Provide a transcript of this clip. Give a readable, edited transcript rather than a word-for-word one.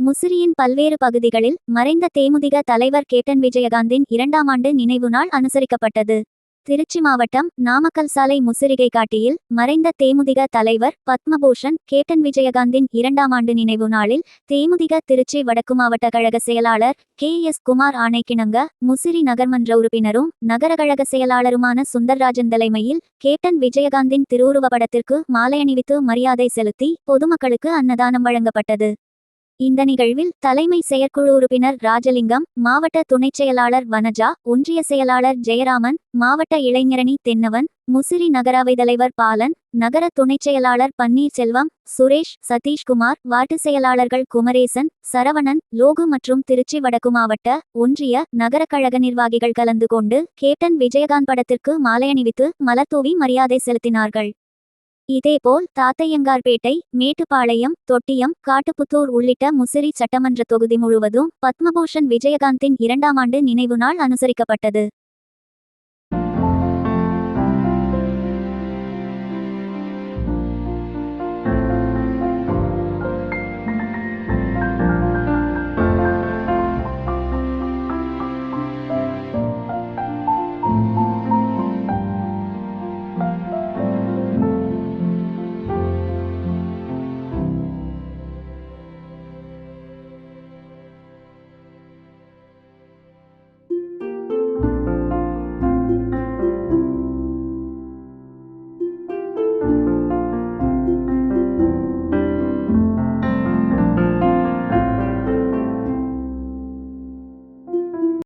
முசிறியின் பல்வேறு பகுதிகளில் மறைந்த தேமுதிக தலைவர் கேப்டன் விஜயகாந்தின் 2ஆம் ஆண்டு நினைவு நாள் அனுசரிக்கப்பட்டது. திருச்சி மாவட்டம் நாமக்கல் சாலை முசிறிகை காட்டியில் மறைந்த தேமுதிக தலைவர் பத்மபூஷன் கேப்டன் விஜயகாந்தின் 2ஆம் ஆண்டு நினைவு நாளில் தேமுதிக திருச்சி வடக்கு மாவட்ட கழக செயலாளர் KS குமார் ஆணைக்கிணங்க முசிறி நகர்மன்ற உறுப்பினரும் நகர கழக செயலாளருமான சுந்தர்ராஜன் தலைமையில் கேப்டன் விஜயகாந்தின் திருவுருவ படத்திற்கு மாலை அணிவித்து மரியாதை செலுத்தி பொதுமக்களுக்கு அன்னதானம் வழங்கப்பட்டது. இந்த நிகழ்வில் தலைமை செயற்குழு உறுப்பினர் ராஜலிங்கம், மாவட்ட துணைச் செயலாளர் வனஜா, ஒன்றிய செயலாளர் ஜெயராமன், மாவட்ட இளைஞரணி தென்னவன், முசிறி நகர அவைத்தலைவர் பாலன், நகர துணைச் செயலாளர் பன்னீர்செல்வம், சுரேஷ், சதீஷ்குமார், வார்டு செயலாளர்கள் குமரேசன், சரவணன், லோகு மற்றும் திருச்சி வடக்கு மாவட்ட, ஒன்றிய, நகர கழக நிர்வாகிகள் கலந்து கொண்டு கேப்டன் விஜயகாந்த் படத்திற்கு மாலை அணிவித்து மலர்தூவி மரியாதை செலுத்தினார்கள். இதேபோல் தாத்தையங்கார்பேட்டை, மேட்டுப்பாளையம், தொட்டியம், காட்டுப்புத்தூர் உள்ளிட்ட முசிறி சட்டமன்ற தொகுதி முழுவதும் பத்மபூஷன் விஜயகாந்தின் 2ஆம் ஆண்டு நினைவு நாள் அனுசரிக்கப்பட்டது.